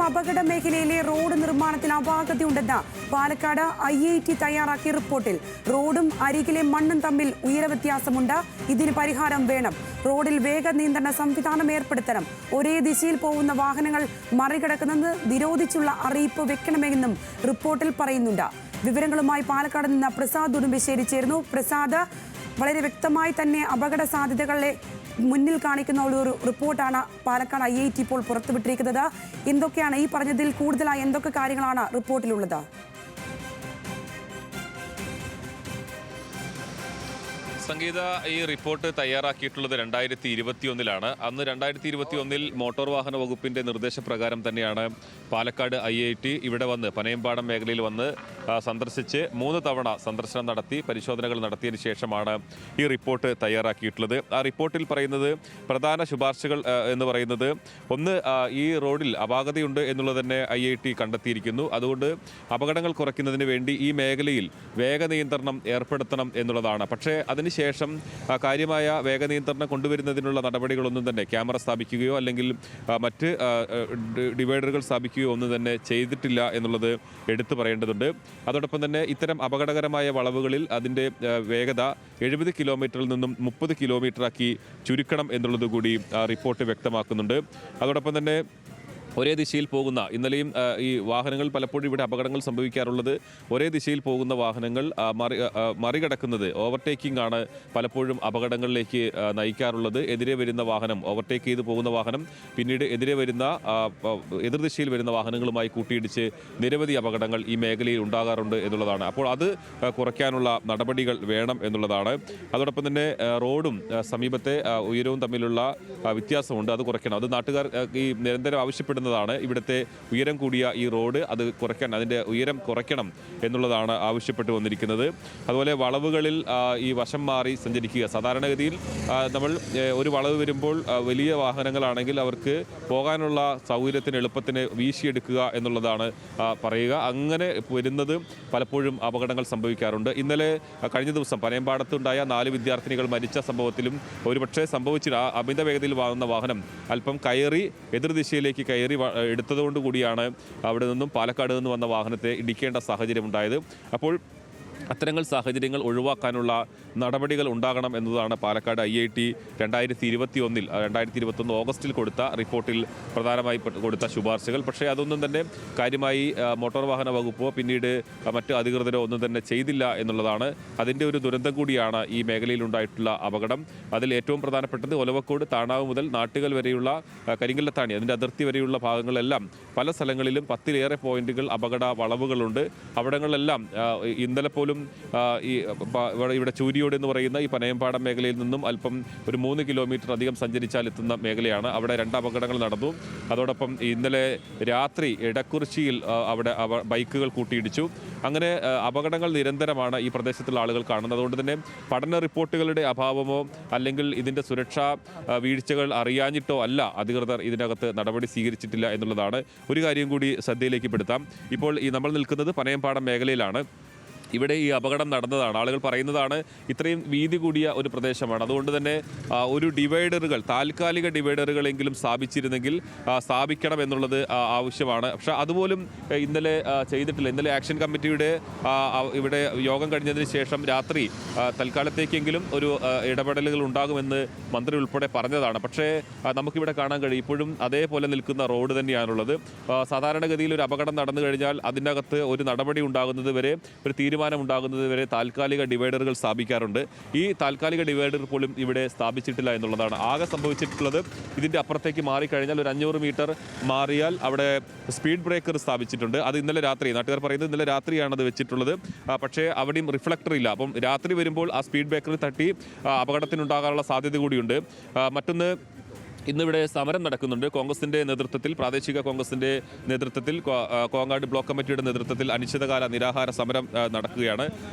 അപകട മേഖലയിലെ റോഡ് നിർമ്മാണത്തിൽ അപാകതയുണ്ടെന്ന് പാലക്കാട് IIT തയ്യാറാക്കിയ റിപ്പോർട്ടിൽ. റോഡും അരികിലെ മണ്ണും തമ്മിൽ ഉയരവ്യത്യാസമുണ്ട്. ഇതിന് പരിഹാരം വേണം. റോഡിൽ വേഗ നിയന്ത്രണ സംവിധാനം ഏർപ്പെടുത്തണം. ഒരേ ദിശയിൽ പോകുന്ന വാഹനങ്ങൾ മറികടക്കുന്നത് നിരോധിച്ചുള്ള അറിയിപ്പ് വെക്കണമെന്നും റിപ്പോർട്ടിൽ പറയുന്നുണ്ട്. വിവരങ്ങളുമായി പാലക്കാട് നിന്ന് പ്രസാദ് ഉടുമ്പശ്ശേരി ചേരുന്നു. പ്രസാദ്, വളരെ വ്യക്തമായി തന്നെ അപകട സാധ്യതകളെ മുന്നിൽ കാണിക്കുന്ന ഒരു റിപ്പോർട്ടാണ് പാലക്കാട് IIT ഇപ്പോൾ പുറത്തുവിട്ടിരിക്കുന്നത്. എന്തൊക്കെയാണ് ഈ പറഞ്ഞതിൽ കൂടുതലായി എന്തൊക്കെ കാര്യങ്ങളാണ് റിപ്പോർട്ടിലുള്ളത്? സംഗീത, ഈ റിപ്പോർട്ട് തയ്യാറാക്കിയിട്ടുള്ളത് 2021 അന്ന് 2021 മോട്ടോർ വാഹന വകുപ്പിന്റെ നിർദ്ദേശപ്രകാരം തന്നെയാണ് പാലക്കാട് IIT ഇവിടെ വന്ന് പനയമ്പാടം മേഖലയിൽ വന്ന് സന്ദർശിച്ച് 3 തവണ സന്ദർശനം നടത്തി പരിശോധനകൾ നടത്തിയതിനു ശേഷമാണ് ഈ റിപ്പോർട്ട് തയ്യാറാക്കിയിട്ടുള്ളത്. ആ റിപ്പോർട്ടിൽ പറയുന്നത് പ്രധാന ശുപാർശകൾ എന്ന് പറയുന്നത് ഒന്ന്, ഈ റോഡിൽ അപാകതയുണ്ട് എന്നുള്ളത് തന്നെ IIT കണ്ടെത്തിയിരിക്കുന്നു. അതുകൊണ്ട് അപകടങ്ങൾ കുറയ്ക്കുന്നതിന് വേണ്ടി ഈ മേഖലയിൽ വേഗ നിയന്ത്രണം ഏർപ്പെടുത്തണം എന്നുള്ളതാണ്. പക്ഷേ അതിനുശേഷം കാര്യമായ വേഗ നിയന്ത്രണം കൊണ്ടുവരുന്നതിനുള്ള നടപടികളൊന്നും തന്നെ ക്യാമറ സ്ഥാപിക്കുകയോ അല്ലെങ്കിൽ മറ്റ് ഡിവൈഡറുകൾ സ്ഥാപിക്കുകയോ ഒന്നും തന്നെ ചെയ്തിട്ടില്ല എന്നുള്ളത് എടുത്തു പറയേണ്ടതുണ്ട്. അതോടൊപ്പം തന്നെ ഇത്തരം അപകടകരമായ വളവുകളിൽ അതിൻ്റെ വേഗത 70 കിലോമീറ്ററിൽ നിന്നും 30 കിലോമീറ്ററാക്കി ചുരുക്കണം എന്നുള്ളത് കൂടി റിപ്പോർട്ട് വ്യക്തമാക്കുന്നുണ്ട്. അതോടൊപ്പം തന്നെ ഒരേ ദിശയിൽ പോകുന്ന, ഇന്നലെയും ഈ വാഹനങ്ങൾ പലപ്പോഴും ഇവിടെ അപകടങ്ങൾ സംഭവിക്കാറുള്ളത് ഒരേ ദിശയിൽ പോകുന്ന വാഹനങ്ങൾ മറികടക്കുന്നത്, ഓവർടേക്കിംഗ് ആണ് പലപ്പോഴും അപകടങ്ങളിലേക്ക് നയിക്കാറുള്ളത്. എതിരെ വരുന്ന വാഹനം, ഓവർടേക്ക് ചെയ്ത് പോകുന്ന വാഹനം പിന്നീട് എതിരെ വരുന്ന എതിർദിശയിൽ വരുന്ന വാഹനങ്ങളുമായി കൂട്ടിയിടിച്ച് നിരവധി അപകടങ്ങൾ ഈ മേഖലയിൽ ഉണ്ടാകാറുണ്ട് എന്നുള്ളതാണ്. അപ്പോൾ അത് കുറയ്ക്കാനുള്ള നടപടികൾ വേണം എന്നുള്ളതാണ്. അതോടൊപ്പം തന്നെ റോഡും സമീപത്തെ ഉയരവും തമ്മിലുള്ള വ്യത്യാസമുണ്ട്, അത് കുറയ്ക്കണം. അത് നാട്ടുകാർ ഈ നിരന്തരം ആവശ്യപ്പെടുന്ന ഇവിടുത്തെ ഉയരം കൂടിയ ഈ റോഡ് അത് കുറയ്ക്കാൻ, അതിൻ്റെ ഉയരം കുറയ്ക്കണം എന്നുള്ളതാണ് ആവശ്യപ്പെട്ടു വന്നിരിക്കുന്നത്. അതുപോലെ വളവുകളിൽ ഈ വശം മാറി സഞ്ചരിക്കുക. സാധാരണഗതിയിൽ നമ്മൾ ഒരു വളവ് വരുമ്പോൾ വലിയ വാഹനങ്ങളാണെങ്കിൽ അവർക്ക് പോകാനുള്ള സൗകര്യത്തിന് എളുപ്പത്തിന് വീശിയെടുക്കുക എന്നുള്ളതാണ് പറയുക. അങ്ങനെ വരുന്നത് പലപ്പോഴും അപകടങ്ങൾ സംഭവിക്കാറുണ്ട്. ഇന്നലെ കഴിഞ്ഞ ദിവസം പനയമ്പാടത്തുണ്ടായ 4 വിദ്യാർത്ഥിനികൾ മരിച്ച സംഭവത്തിലും ഒരുപക്ഷെ സംഭവിച്ചിട്ട് അമിത വേഗതയിൽ വാങ്ങുന്ന വാഹനം അല്പം കയറി എതിർദിശയിലേക്ക് കയറി എടുത്തതുകൊണ്ട് കൂടിയാണ് അവിടെ നിന്നും പാലക്കാട് നിന്ന് വന്ന വാഹനത്തെ ഇടിക്കേണ്ട സാഹചര്യം ഉണ്ടായത്. അപ്പോൾ അത്തരങ്ങൾ സാഹചര്യങ്ങൾ ഒഴിവാക്കാനുള്ള നടപടികൾ ഉണ്ടാകണം എന്നതാണ് പാലക്കാട് IIT 2021 ഓഗസ്റ്റിൽ കൊടുത്ത റിപ്പോർട്ടിൽ പ്രധാനമായി കൊടുത്ത ശുപാർശകൾ. പക്ഷേ അതൊന്നും തന്നെ കാര്യമായി മോട്ടോർ വാഹന വകുപ്പോ പിന്നീട് മറ്റ് അധികൃതരോ ഒന്നും തന്നെ ചെയ്തില്ല എന്നുള്ളതാണ്. അതിൻ്റെ ഒരു ദുരന്തം കൂടിയാണ് ഈ മേഖലയിൽ ഉണ്ടായിട്ടുള്ള അപകടം. അതിൽ ഏറ്റവും പ്രധാനപ്പെട്ടത് ഒലവക്കോട് താണാവ് മുതൽ നാട്ടുകൽ വരെയുള്ള കരിങ്കല്ലത്താണി, അതിൻ്റെ അതിർത്തി വരെയുള്ള ഭാഗങ്ങളെല്ലാം പല സ്ഥലങ്ങളിലും 10-ലേറെ പോയിന്റുകൾ അപകട വളവുകളുണ്ട്. അവിടങ്ങളിലെല്ലാം ഇന്നലെ പോലും ഇവിടെ ചൂരിയോട് എന്ന് പറയുന്ന ഈ പനയമ്പാടം മേഖലയിൽ നിന്നും അല്പം ഒരു 3 കിലോമീറ്റർ അധികം സഞ്ചരിച്ചാൽ എത്തുന്ന മേഖലയാണ്. അവിടെ 2 അപകടങ്ങൾ നടന്നു. അതോടൊപ്പം ഇന്നലെ രാത്രി എടക്കുറിശ്ശിയിൽ അവിടെ ബൈക്കുകൾ കൂട്ടിയിടിച്ചു. അങ്ങനെ അപകടങ്ങൾ നിരന്തരമാണ് ഈ പ്രദേശത്തുള്ള ആളുകൾ കാണുന്നത്. അതുകൊണ്ട് തന്നെ പഠന റിപ്പോർട്ടുകളുടെ അഭാവമോ അല്ലെങ്കിൽ ഇതിൻ്റെ സുരക്ഷാ വീഴ്ചകൾ അറിയാഞ്ഞിട്ടോ അല്ല അധികൃതർ ഇതിനകത്ത് നടപടി സ്വീകരിച്ചിട്ടില്ല എന്നുള്ളതാണ്. ഒരു കാര്യം കൂടി ശ്രദ്ധയിലേക്ക് പെടുത്താം. ഇപ്പോൾ നമ്മൾ നിൽക്കുന്നത് പനയമ്പാടം മേഖലയിലാണ്. ഇവിടെ ഈ അപകടം നടന്നതാണ്. ആളുകൾ പറയുന്നതാണ് ഇത്രയും വീതി കൂടിയ ഒരു പ്രദേശമാണ്, അതുകൊണ്ട് തന്നെ ഒരു ഡിവൈഡറുകൾ, താൽക്കാലിക ഡിവൈഡറുകളെങ്കിലും സ്ഥാപിച്ചിരുന്നെങ്കിൽ സ്ഥാപിക്കണം എന്നുള്ളത് ആവശ്യമാണ്. പക്ഷേ അതുപോലും ഇന്നലെ ചെയ്തിട്ടില്ല. ഇന്നലെ ആക്ഷൻ കമ്മിറ്റിയുടെ ഇവിടെ യോഗം കഴിഞ്ഞതിന് ശേഷം രാത്രി തൽക്കാലത്തേക്കെങ്കിലും ഒരു ഇടപെടലുകൾ ഉണ്ടാകുമെന്ന് മന്ത്രി ഉൾപ്പെടെ പറഞ്ഞതാണ്. പക്ഷേ നമുക്കിവിടെ കാണാൻ കഴിയും ഇപ്പോഴും അതേപോലെ നിൽക്കുന്ന റോഡ് തന്നെയാണുള്ളത്. സാധാരണഗതിയിൽ ഒരു അപകടം നടന്നു കഴിഞ്ഞാൽ അതിനകത്ത് ഒരു നടപടി ഉണ്ടാകുന്നത് വരെ, ഒരു തീരുമാനം ഉണ്ടാകുന്നത് വരെ താൽക്കാലിക ഡിവൈഡറുകൾ സ്ഥാപിക്കാറുണ്ട്. ഈ താൽക്കാലിക ഡിവൈഡർ പോലും ഇവിടെ സ്ഥാപിച്ചിട്ടില്ല എന്നുള്ളതാണ്. ആകെ സംഭവിച്ചിട്ടുള്ളത് ഇതിൻ്റെ അപ്പുറത്തേക്ക് മാറിക്കഴിഞ്ഞാൽ ഒരു 500 മീറ്റർ മാറിയാൽ അവിടെ സ്പീഡ് ബ്രേക്കർ സ്ഥാപിച്ചിട്ടുണ്ട്. അത് ഇന്നലെ രാത്രി, നാട്ടുകാർ പറയുന്നത് ഇന്നലെ രാത്രിയാണ് അത് വെച്ചിട്ടുള്ളത്. പക്ഷേ അവിടെയും റിഫ്ലക്ടർ ഇല്ല. അപ്പം രാത്രി വരുമ്പോൾ ആ സ്പീഡ് ബ്രേക്കറിൽ തട്ടി അപകടത്തിനുണ്ടാകാനുള്ള സാധ്യത കൂടിയുണ്ട്. മറ്റൊന്ന്, ഇന്നിവിടെ സമരം നടക്കുന്നുണ്ട്. കോൺഗ്രസിൻ്റെ നേതൃത്വത്തിൽ, പ്രാദേശിക കോൺഗ്രസിൻ്റെ നേതൃത്വത്തിൽ, കോങ്ങാട് ബ്ലോക്ക് കമ്മിറ്റിയുടെ നേതൃത്വത്തിൽ അനിശ്ചിതകാല നിരാഹാര സമരം നടക്കുകയാണ്.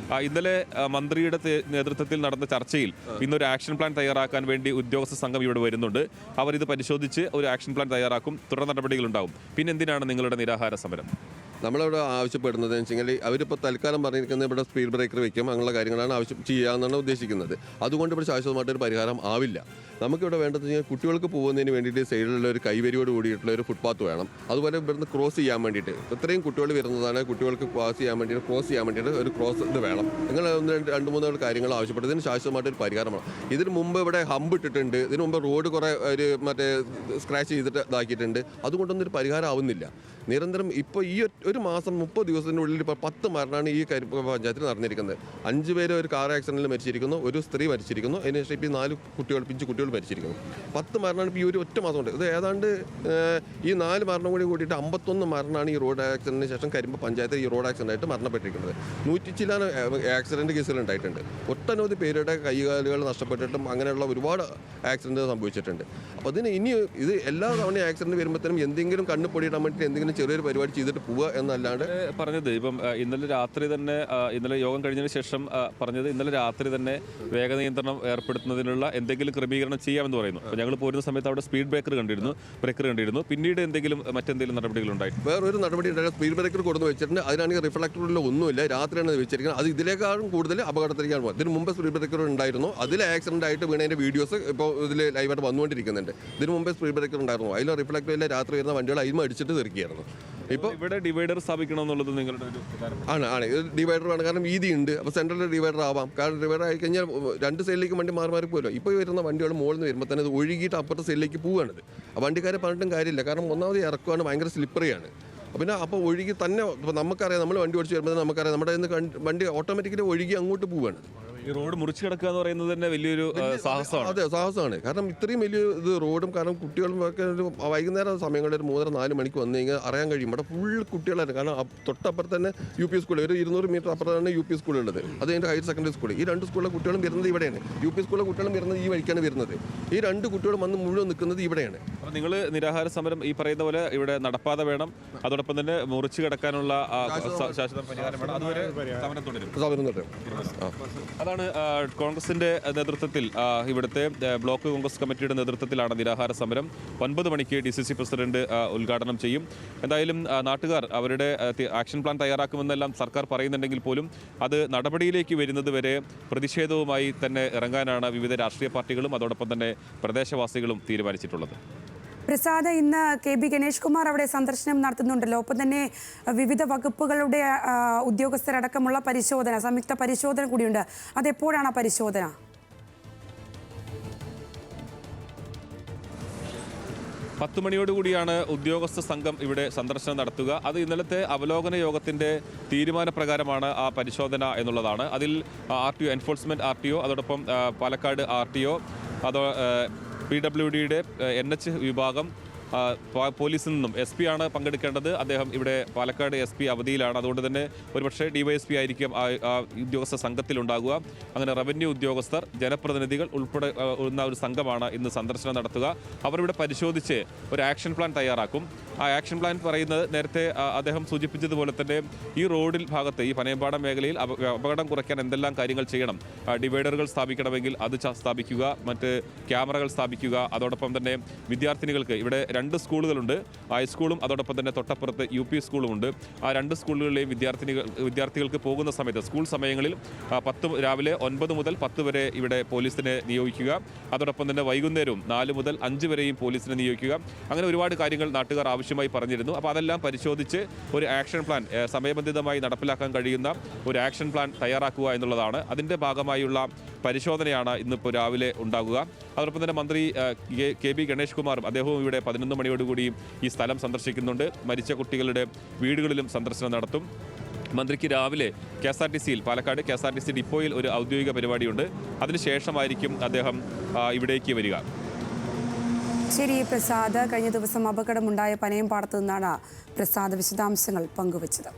ഇന്നലെ മന്ത്രിയുടെ നേതൃത്വത്തിൽ നടന്ന ചർച്ചയിൽ ഇന്നൊരു ആക്ഷൻ പ്ലാൻ തയ്യാറാക്കാൻ വേണ്ടി ഉദ്യോഗസ്ഥ സംഘം ഇവിടെ വരുന്നുണ്ട്. അവരിത് പരിശോധിച്ച് ഒരു ആക്ഷൻ പ്ലാൻ തയ്യാറാക്കും, തുടർ നടപടികളുണ്ടാകും. പിന്നെ എന്തിനാണ് നിങ്ങളുടെ നിരാഹാര സമരം? നമ്മളിവിടെ ആവശ്യപ്പെടുന്നത് എന്ന് വെച്ചാൽ അവരിപ്പോൾ തൽക്കാലം പറഞ്ഞിരിക്കുന്നത് ഇവിടെ സ്പീഡ് ബ്രേക്കർ വയ്ക്കും അങ്ങനെയുള്ള കാര്യങ്ങളാണ് ചെയ്യാമെന്നാണ് ഉദ്ദേശിക്കുന്നത്. അതുകൊണ്ട് ഇവിടെ ശാശ്വതമായിട്ടൊരു പരിഹാരം ആവില്ല. നമുക്കിവിടെ വേണ്ടതെന്ന് വെച്ചാൽ കുട്ടികൾക്ക് പോകുന്നതിന് വേണ്ടിയിട്ട് സൈഡിലുള്ള ഒരു കൈവരിയോട് കൂടിയിട്ടുള്ള ഒരു ഫുട്പാത്ത് വേണം. അതുപോലെ ഇവിടുന്ന് ക്രോസ് ചെയ്യാൻ വേണ്ടിയിട്ട് ഇത്രയും കുട്ടികൾ വരുന്നതാണ്, കുട്ടികൾക്ക് ക്രോസ് ചെയ്യാൻ വേണ്ടിയിട്ട് ഒരു ക്രോസ് ഇത് വേണം. അങ്ങനെ രണ്ട് മൂന്ന് കാര്യങ്ങൾ ആവശ്യപ്പെട്ടത് ഇതിന് ശാശ്വതമായിട്ടൊരു പരിഹാരമാണ്. ഇതിന് മുമ്പ് ഇവിടെ ഹമ്പ് ഇട്ടിട്ടുണ്ട്, ഇതിന് മുമ്പ് റോഡ് കുറേ ഒരു സ്ക്രാച്ച് ചെയ്തിട്ട് ഇതാക്കിയിട്ടുണ്ട്. അതുകൊണ്ടൊന്നും ഒരു പരിഹാരം ആവുന്നില്ല. നിരന്തരം ഇപ്പോൾ ഈ ഒരു മാസം 30 ദിവസത്തിനുള്ളിൽ ഇപ്പോൾ 10 മരണമാണ് ഈ പഞ്ചായത്തിൽ നടന്നിരിക്കുന്നത്. 5 പേര് ഒരു കാർ ആക്സിഡന്റിൽ മരിച്ചിരിക്കുന്നു, ഒരു സ്ത്രീ മരിച്ചിരിക്കുന്നു, അതിനുശേഷം ഇപ്പോൾ 4 പിഞ്ചു കുട്ടികൾ മരിച്ചിരിക്കുന്നു. 10 മരണമാണ് ഇപ്പോൾ ഈ ഒരു ഒറ്റ മാസം കൊണ്ട്. ഇത് ഏതാണ്ട് ഈ 4 മരണം കൂടിയിട്ട് 51 മരണമാണ് ഈ റോഡ് ആക്സിഡന്റിന് ശേഷം കരിമ്പ പഞ്ചായത്തിൽ ഈ റോഡ് ആക്സിഡന്റ് ആയിട്ട് മരണപ്പെട്ടിരിക്കുന്നത്. 100 ചില്ലാനം ആക്സിഡന്റ് കേസുകൾ ഉണ്ടായിട്ടുണ്ട്. ഒട്ടനവധി പേരുടെ കൈകാലുകൾ നഷ്ടപ്പെട്ടിട്ടും അങ്ങനെയുള്ള ഒരുപാട് ആക്സിഡന്റ് സംഭവിച്ചിട്ടുണ്ട്. അപ്പോൾ ഇത് എല്ലാ തവണ ആക്സിഡന്റ് വരുമ്പോഴത്തേനും എന്തെങ്കിലും കണ്ണ് പൊടിയിടാൻ വേണ്ടി എന്തെങ്കിലും ചെറിയൊരു പരിപാടി ചെയ്തിട്ട് പോവുക എന്നല്ലാണ്ട് പറഞ്ഞത് ഇപ്പം ഇന്നലെ രാത്രി തന്നെ ഇന്നലെ യോഗം കഴിഞ്ഞതിന് ശേഷം പറഞ്ഞത് ഇന്നലെ രാത്രി തന്നെ വേഗ നിയന്ത്രണം ഏർപ്പെടുത്തുന്നതിനുള്ള എന്തെങ്കിലും ക്രമീകരണം ചെയ്യാമെന്ന് പറയുന്നു. അപ്പോൾ ഞങ്ങൾ പോരുന്ന സമയത്ത് അവിടെ സ്പീഡ് ബ്രേക്കർ കണ്ടിരുന്നു. പിന്നീട് മറ്റെന്തെങ്കിലും നടപടികൾ ഉണ്ടായിരുന്നു? വേറൊരു നടപടി ഉണ്ടായിരുന്നു. സ്പീഡ് ബ്രേക്കർ കൊടുത്ത് വെച്ചിട്ടുണ്ട്. അതിനാണെങ്കിൽ റിഫ്ലക്ടറിൽ ഒന്നുമില്ല, രാത്രിയാണ് വെച്ചിരിക്കുന്നത്. അത് ഇതിലേക്കാളും കൂടുതൽ അപകടത്തിലേക്കാണ് പോകുന്നത്. ഇതിന് മുമ്പ് സ്പീഡ് ബ്രേക്കർ ഉണ്ടായിരുന്നു, അതിൽ ആക്സിഡന്റ് ആയിട്ട് വീണതിന്റെ വീഡിയോസ് ഇപ്പോൾ ഇതിൽ ലൈവായിട്ട് വന്നുകൊണ്ടിരിക്കുന്നുണ്ട്. ഇതിന് മുമ്പേ സ്പീഡ് ബ്രേക്കർ ഉണ്ടായിരുന്നു, അതിൽ റിഫ്ലക്ടറിലെ രാത്രി വരുന്ന വണ്ടികൾ അതിൽ അടിച്ചിട്ട് തീർക്കുകയായിരുന്നു. ഇപ്പോൾ ഇവിടെ ഡിവൈഡർ സ്ഥാപിക്കണം എന്നുള്ളത് നിങ്ങളുടെ ഒരു ആണ് ഇത് ഡിവൈഡർ വേണം. കാരണം വീതിയുണ്ട്, അപ്പോൾ സെൻട്രൽ ഡിവൈഡർ ആവാം. കാരണം ഡിവൈഡർ ആയി കഴിഞ്ഞാൽ 2 സൈഡിലേക്ക് വണ്ടി മാറി പോലും. ഇപ്പോൾ വരുന്ന വണ്ടികൾ മുകളിൽ നിന്ന് വരുമ്പോൾ തന്നെ അത് ഒഴുകിയിട്ട് അപ്പുറത്തെ സൈഡിലേക്ക് പോവുകയാണിത്. ആ വണ്ടിക്കാരെ പറഞ്ഞിട്ടും കാര്യമില്ല. കാരണം ഒന്നാമത് ഇറക്കുവാണ്, ഭയങ്കര സ്ലിപ്പറിയാണ്. പിന്നെ അപ്പോൾ ഒഴുകി തന്നെ ഇപ്പോൾ നമുക്കറിയാം, നമ്മൾ വണ്ടി ഓടിച്ച് വരുമ്പോൾ നമുക്കറിയാം നമ്മുടെ വണ്ടി ഓട്ടോമാറ്റിക്കലി ഒഴുകി അങ്ങോട്ട് പോവുകയാണ്. ഈ റോഡ് മുറിച്ച് കിടക്കുക എന്ന് പറയുന്നത് തന്നെ വലിയൊരു സാഹസമാണ്. അതെ, സാഹസമാണ്. കാരണം ഇത്രയും വലിയ ഇത് റോഡും, കാരണം കുട്ടികളൊക്കെ ഒരു വൈകുന്നേരം സമയങ്ങളിൽ ഒരു 3-4 മണിക്ക് വന്നു കഴിഞ്ഞാൽ അറിയാൻ കഴിയും ഇവിടെ ഫുൾ കുട്ടികളായിരുന്നു. കാരണം തൊട്ടപ്പുറത്ത് തന്നെ UP സ്കൂൾ, ഒരു 200 മീറ്റർ അപ്പുറത്താണ് UP സ്കൂളുള്ളത്. അത് കഴിഞ്ഞിട്ട് ഹയർ സെക്കൻഡറി സ്കൂൾ. ഈ 2 സ്കൂളിലെ കുട്ടികളും വരുന്നത് ഇവിടെയാണ്. UP സ്കൂളിലെ കുട്ടികളും വരുന്നത് ഈ വഴിക്കാണ് വരുന്നത്. ഈ 2 കുട്ടികളും വന്ന് മുഴുവൻ നിൽക്കുന്നത് ഇവിടെയാണ്. അപ്പോൾ നിങ്ങൾ നിരാഹാര സമരം ഈ പറയുന്ന പോലെ ഇവിടെ നടപ്പാത വേണം, അതോടൊപ്പം തന്നെ മുറിച്ച് കിടക്കാനുള്ള ശാശ്വത പരിഹാരം വേണം. അതുവരെ സമരം തുടരും. അതാണ് കോൺഗ്രസിന്റെ നേതൃത്വത്തിൽ, ഇവിടുത്തെ ബ്ലോക്ക് കോൺഗ്രസ് കമ്മിറ്റിയുടെ നേതൃത്വത്തിലാണ് നിരാഹാര സമരം. 9 മണിക്ക് DCC പ്രസിഡന്റ് ഉദ്ഘാടനം ചെയ്യും. എന്തായാലും നാട്ടുകാർ അവരുടെ ആക്ഷൻ പ്ലാൻ തയ്യാറാക്കുമെന്നെല്ലാം സർക്കാർ പറയുന്നുണ്ടെങ്കിൽ പോലും അത് നടപടിയിലേക്ക് വരുന്നത് വരെ പ്രതിഷേധവുമായി തന്നെ ഇറങ്ങാനാണ് വിവിധ രാഷ്ട്രീയ പാർട്ടികളും അതോടൊപ്പം തന്നെ പ്രദേശവാസികളും തീരുമാനിച്ചിട്ടുള്ളത്. പ്രസാദ്, ഇന്ന് KB ഗണേഷ് കുമാർ അവിടെ സന്ദർശനം നടത്തുന്നുണ്ടല്ലോ. ഒപ്പം തന്നെ വിവിധ വകുപ്പുകളുടെ ഉദ്യോഗസ്ഥരടക്കമുള്ള പരിശോധന, സംയുക്ത പരിശോധന കൂടിയുണ്ട്. അതെപ്പോഴാണ് ആ പരിശോധന? പത്ത് മണിയോടുകൂടിയാണ് ഉദ്യോഗസ്ഥ സംഘം ഇവിടെ സന്ദർശനം നടത്തുക. അത് ഇന്നലത്തെ അവലോകന യോഗത്തിന്റെ തീരുമാനപ്രകാരമാണ് ആ പരിശോധന എന്നുള്ളതാണ്. അതിൽ RTO, എൻഫോഴ്സ്മെന്റ് RTO, അതോടൊപ്പം പാലക്കാട് RTO, PWDയുടെ NH വിഭാഗം, പോലീസിൽ നിന്നും SP ആണ് പങ്കെടുക്കേണ്ടത്. അദ്ദേഹം ഇവിടെ പാലക്കാട് SP അവധിയിലാണ്. അതുകൊണ്ട് തന്നെ ഒരുപക്ഷെ DYSP ആയിരിക്കും ആ ഉദ്യോഗസ്ഥ സംഘത്തിലുണ്ടാകുക. അങ്ങനെ റവന്യൂ ഉദ്യോഗസ്ഥർ, ജനപ്രതിനിധികൾ ഉൾപ്പെടെ ഒരു സംഘമാണ് ഇന്ന് സന്ദർശനം നടത്തുക. അവരിവിടെ പരിശോധിച്ച് ഒരു ആക്ഷൻ പ്ലാൻ തയ്യാറാക്കും. ആ ആക്ഷൻ പ്ലാൻ പറയുന്നത് നേരത്തെ അദ്ദേഹം സൂചിപ്പിച്ചതുപോലെ തന്നെ ഈ റോഡിൽ ഭാഗത്ത്, ഈ പനയമ്പാടം മേഖലയിൽ അപകടം കുറയ്ക്കാൻ എന്തെല്ലാം കാര്യങ്ങൾ ചെയ്യണം. ഡിവൈഡറുകൾ സ്ഥാപിക്കണമെങ്കിൽ അത് സ്ഥാപിക്കുക, മറ്റ് ക്യാമറകൾ സ്ഥാപിക്കുക. അതോടൊപ്പം തന്നെ വിദ്യാർത്ഥിനികൾക്ക് ഇവിടെ 2 സ്കൂളുകളുണ്ട്, ഹൈസ്കൂളും അതോടൊപ്പം തന്നെ തൊട്ടപ്പുറത്ത് UP സ്കൂളുമുണ്ട്. ആ 2 സ്കൂളുകളിലെയും വിദ്യാർത്ഥികൾക്ക് പോകുന്ന സമയത്ത് സ്കൂൾ സമയങ്ങളിൽ രാവിലെ 9 മുതൽ 10 വരെ ഇവിടെ പോലീസിനെ നിയോഗിക്കുക. അതോടൊപ്പം തന്നെ വൈകുന്നേരവും 4 മുതൽ 5 വരെയും പോലീസിനെ നിയോഗിക്കുക. അങ്ങനെ ഒരുപാട് കാര്യങ്ങൾ നാട്ടുകാർ ആവശ്യമായി പറഞ്ഞിരുന്നു. അപ്പോൾ അതെല്ലാം പരിശോധിച്ച് ഒരു ആക്ഷൻ പ്ലാൻ സമയബന്ധിതമായി നടപ്പിലാക്കാൻ കഴിയുന്ന ഒരു ആക്ഷൻ പ്ലാൻ തയ്യാറാക്കുക എന്നുള്ളതാണ്. അതിൻ്റെ ഭാഗമായുള്ള പരിശോധനയാണ് ഇന്നിപ്പോൾ രാവിലെ ഉണ്ടാകുക. അതോടൊപ്പം തന്നെ മന്ത്രി KB ഗണേഷ് കുമാറും അദ്ദേഹവും ഇവിടെ 11 മണിയോടുകൂടി ഈ സ്ഥലം സന്ദർശിക്കുന്നുണ്ട്. മരിച്ച കുട്ടികളുടെ വീടുകളിലും സന്ദർശനം നടത്തും. മന്ത്രിക്ക് രാവിലെ KSRTCയിൽ, പാലക്കാട് KSRTC ഡിപ്പോയിൽ ഒരു ഔദ്യോഗിക പരിപാടിയുണ്ട്. അതിനുശേഷമായിരിക്കും അദ്ദേഹം ഇവിടേക്ക് വരിക. ശരി പ്രസാദ്, കഴിഞ്ഞ ദിവസം അപകടമുണ്ടായ പനയമ്പാടത്തു നിന്നാണ് പ്രസാദ് വിശദാംശങ്ങൾ പങ്കുവച്ചത്.